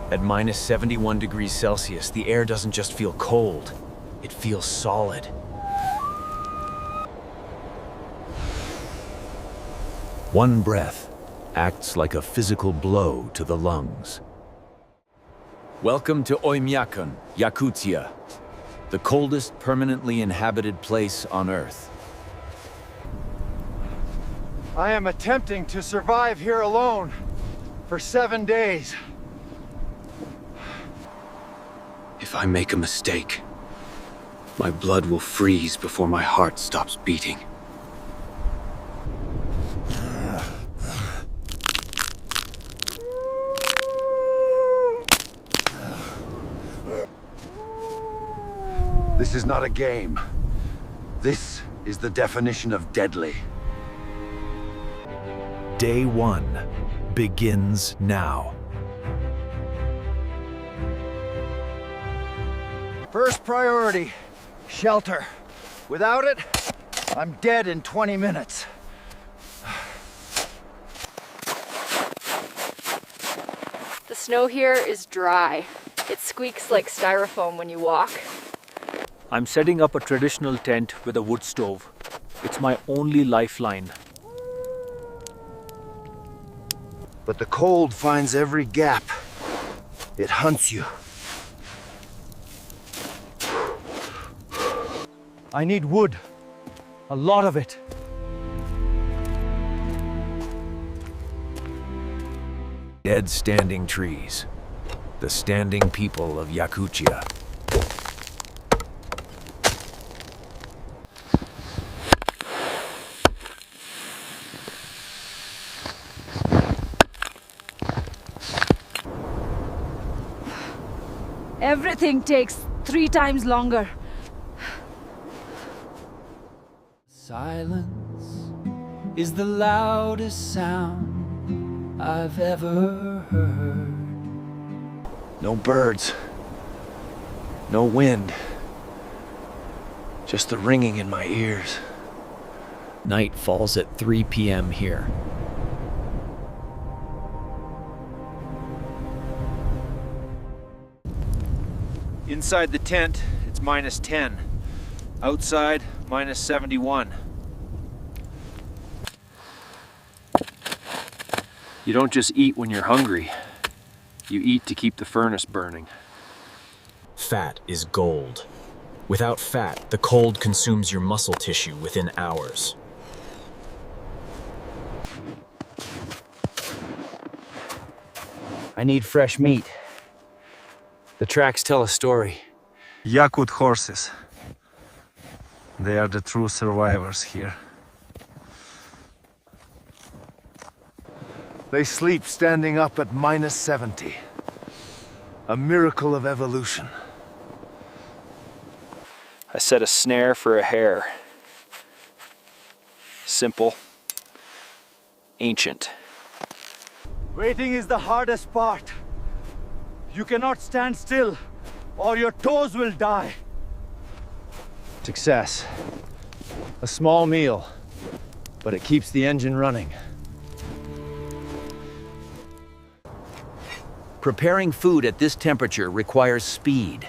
At minus 71 degrees Celsius, the air doesn't just feel cold, it feels solid. One breath acts like a physical blow to the lungs. Welcome to Oymyakon, Yakutia, the coldest permanently inhabited place on Earth. I am attempting to survive here alone for 7 days. If I make a mistake, my blood will freeze before my heart stops beating. This is not a game. This is the definition of deadly. Day 1 begins now. First priority, shelter. Without it, I'm dead in 20 minutes. The snow here is dry. It squeaks like styrofoam when you walk. I'm setting up a traditional tent with a wood stove. It's my only lifeline. But the cold finds every gap. It hunts you. I need wood. A lot of it. Dead standing trees. The standing people of Yakutia. Everything takes 3 times longer. Silence is the loudest sound I've ever heard. No birds. No wind. Just the ringing in my ears. Night falls at 3 p.m. here. Inside the tent, it's minus 10. Outside, minus 71. You don't just eat when you're hungry. You eat to keep the furnace burning. Fat is gold. Without fat, the cold consumes your muscle tissue within hours. I need fresh meat. The tracks tell a story. Yakut horses. They are the true survivors here. They sleep standing up at minus 70. A miracle of evolution. I set a snare for a hare. Simple. Ancient. Waiting is the hardest part. You cannot stand still, or your toes will die. Success. A small meal, but it keeps the engine running. Preparing food at this temperature requires speed.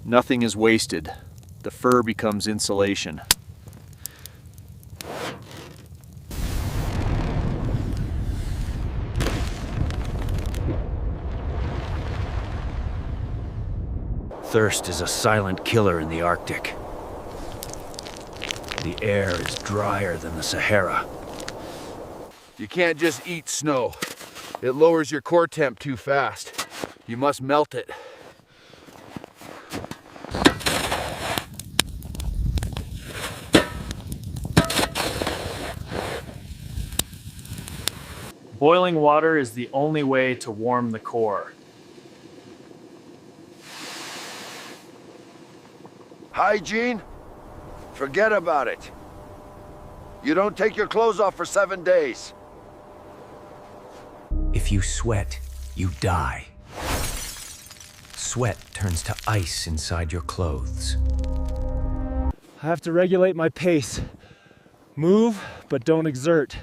Nothing is wasted. The fur becomes insulation. Thirst is a silent killer in the Arctic. The air is drier than the Sahara. You can't just eat snow. It lowers your core temp too fast. You must melt it. Boiling water is the only way to warm the core. Hygiene? Forget about it. You don't take your clothes off for 7 days. If you sweat, you die. Sweat turns to ice inside your clothes. I have to regulate my pace. Move, but don't exert.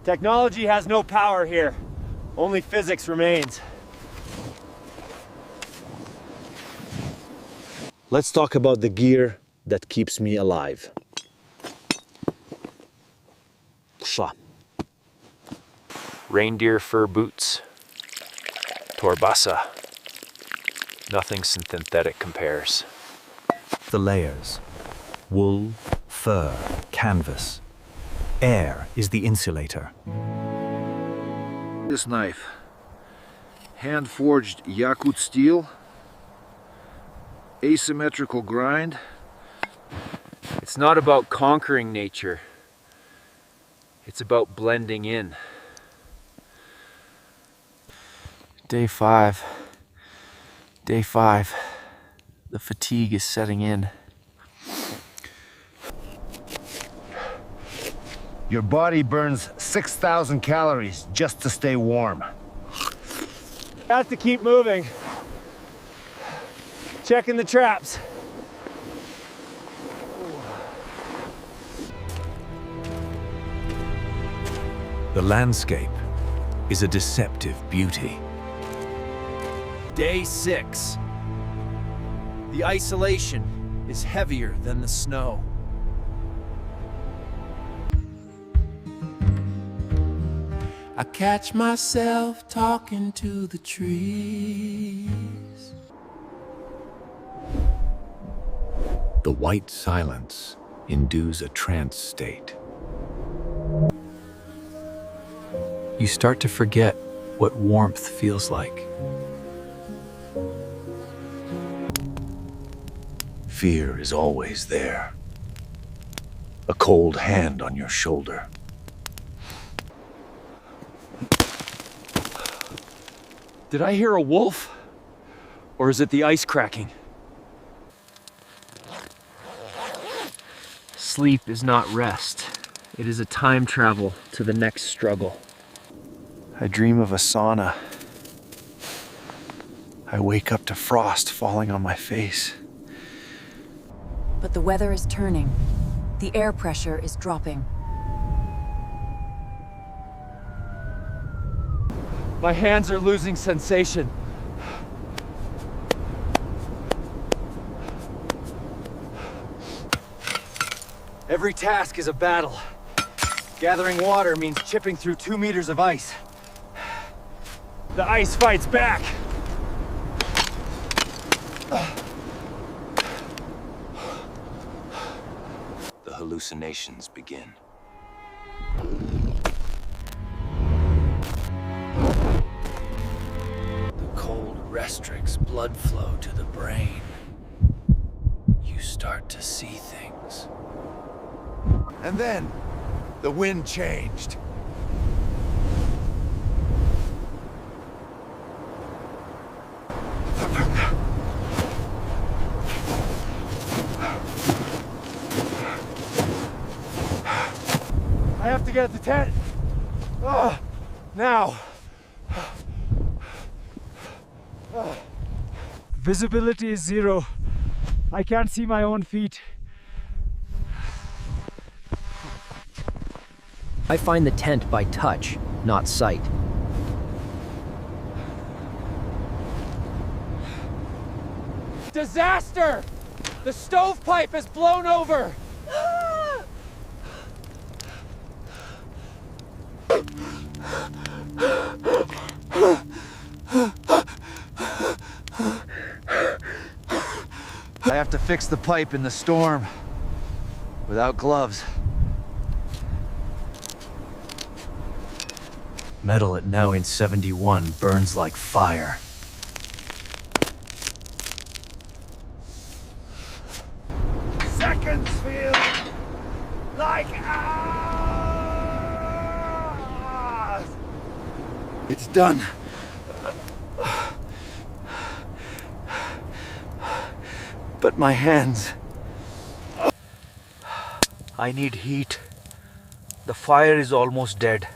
Technology has no power here. Only physics remains. Let's talk about the gear that keeps me alive. Reindeer fur boots. Torbasa. Nothing synthetic compares. The layers: wool, fur, canvas. Air is the insulator. This knife, hand-forged Yakut steel, asymmetrical grind. It's not about conquering nature. It's about blending in. Day 5. Day 5. The fatigue is setting in. Your body burns 6,000 calories just to stay warm. Have to keep moving. Checking the traps. The landscape is a deceptive beauty. Day 6. The isolation is heavier than the snow. I catch myself talking to the trees. The white silence induces a trance state. You start to forget what warmth feels like. Fear is always there. A cold hand on your shoulder. Did I hear a wolf? Or is it the ice cracking? Sleep is not rest. It is a time travel to the next struggle. I dream of a sauna. I wake up to frost falling on my face. But the weather is turning. The air pressure is dropping. My hands are losing sensation. Every task is a battle. Gathering water means chipping through 2 meters of ice. The ice fights back. The hallucinations begin. Cold restricts blood flow to the brain. You start to see things. And then, the wind changed. I have to get at the tent. Now. Visibility is 0. I can't see my own feet. I find the tent by touch, not sight. Disaster! The stovepipe is blown over! I have to fix the pipe in the storm without gloves. Metal at now in 71 burns like fire. Seconds feel like hours. It's done. But my hands... I need heat. The fire is almost dead.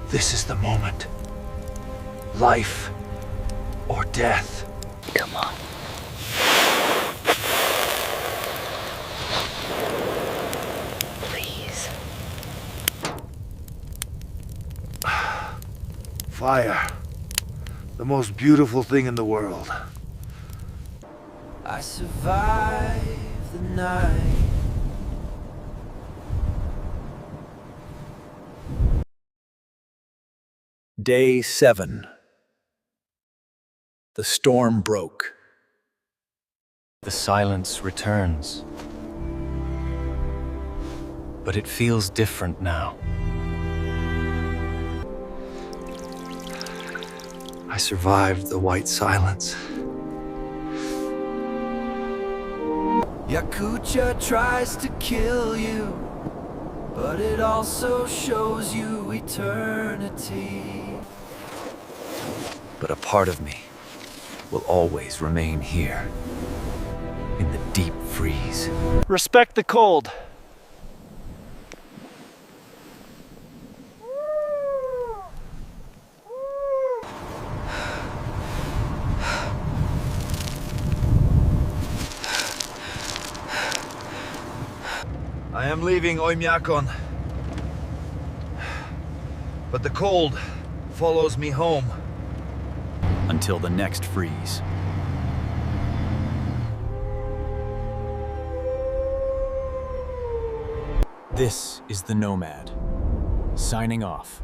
This is the moment. Life or death. Come on. Please. Fire. The most beautiful thing in the world. I survived the night. Day 7. The storm broke. The silence returns. But it feels different now. I survived the white silence. Yakutia tries to kill you, but it also shows you eternity. But a part of me will always remain here, in the deep freeze. Respect the cold. I am leaving Oymyakon. But the cold follows me home. Until the next freeze. This is the Nomad, signing off.